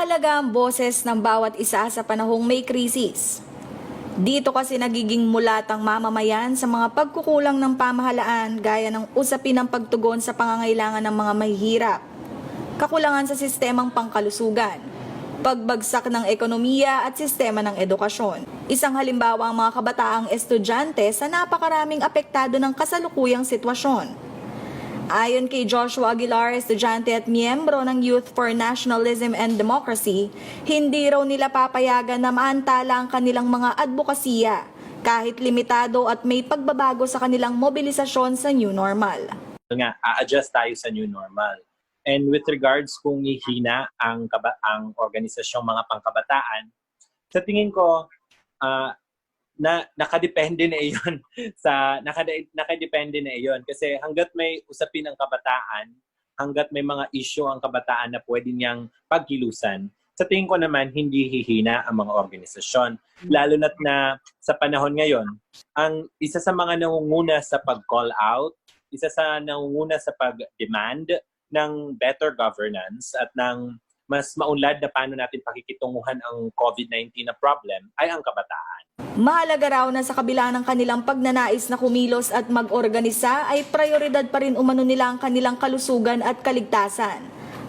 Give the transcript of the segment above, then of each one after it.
Mahalaga ang boses ng bawat isa sa panahong may krisis. Dito kasi nagiging mulat ang mamamayan sa mga pagkukulang ng pamahalaan gaya ng usapin ng pagtugon sa pangangailangan ng mga mahihirap, kakulangan sa sistemang pangkalusugan, pagbagsak ng ekonomiya at sistema ng edukasyon. Isang halimbawa ang mga kabataang estudyante sa napakaraming apektado ng kasalukuyang sitwasyon. Ayon kay Joshua Aguilar, estudyante at miyembro ng Youth for Nationalism and Democracy, hindi raw nila papayagan na maantala ang kanilang mga advokasya kahit limitado at may pagbabago sa kanilang mobilisasyon sa new normal. A-adjust tayo sa new normal. And with regards kung hihina ang organisasyong mga pangkabataan, sa tingin ko, nakadepende na iyon nakadepende na iyon kasi hangga't may usapin ang kabataan, hangga't may mga issue ang kabataan na pwede niyang pagkilusan, sa tingin ko naman hindi hihina ang mga organisasyon. Lalo na't na sa panahon ngayon, ang isa sa mga nangunguna sa pag-call out, isa sa nangunguna sa pag-demand ng better governance at ng mas maunlad na paano natin pakikitunguhan ang COVID-19 na problem ay ang kabataan. Mahalaga raw na sa kabila ng kanilang pagnanais na kumilos at mag-organisa ay prioridad pa rin umano nila ang kanilang kalusugan at kaligtasan.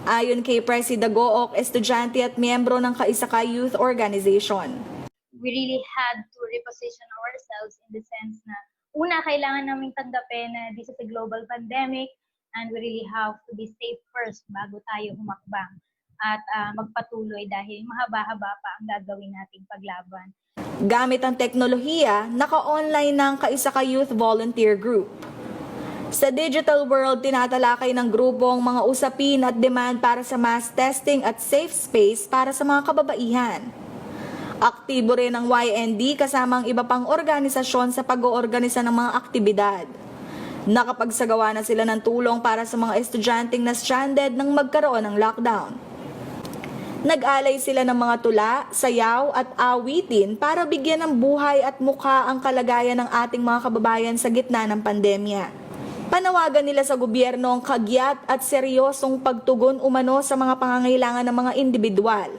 Ayon kay Presi Dagook, estudyante at miyembro ng Kaisaka Youth Organization. We really had to reposition ourselves in the sense na una, kailangan naming tanggapin na this is a global pandemic and we really have to be safe first bago tayo humakbang at magpatuloy dahil mahaba-haba pa ang gagawin nating paglaban. Gamit ang teknolohiya, naka-online na ang Kaisaka Youth Volunteer Group. Sa digital world, tinatalakay ng grupo ang mga usapin at demand para sa mass testing at safe space para sa mga kababaihan. Aktibo rin ang YND kasama ang iba pang organisasyon sa pag-oorganisa ng mga aktibidad. Nakapagsagawa na sila ng tulong para sa mga estudyanteng na stranded nang magkaroon ng lockdown. Nag-alay sila ng mga tula, sayaw at awitin para bigyan ng buhay at mukha ang kalagayan ng ating mga kababayan sa gitna ng pandemya. Panawagan nila sa gobyerno ang kagyat at seryosong pagtugon umano sa mga pangangailangan ng mga individual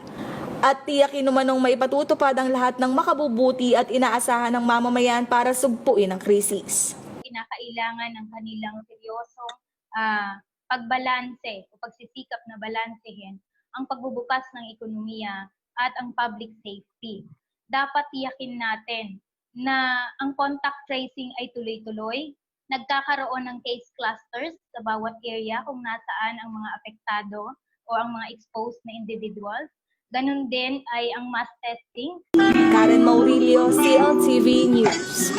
at tiyakin umanong maipatutupad ang lahat ng makabubuti at inaasahan ng mamamayan para sugpuin ang krisis. Kinakailangan ng kanilang seryosong pagbalanse o pagsisikap na balansehin ang pagbubukas ng ekonomiya at ang public safety. Dapat tiyakin natin na ang contact tracing ay tuloy-tuloy, nagkakaroon ng case clusters sa bawat area kung nasaan ang mga apektado o ang mga exposed na individuals. Ganun din ay ang mass testing. Karen Maurilio, CLTV News.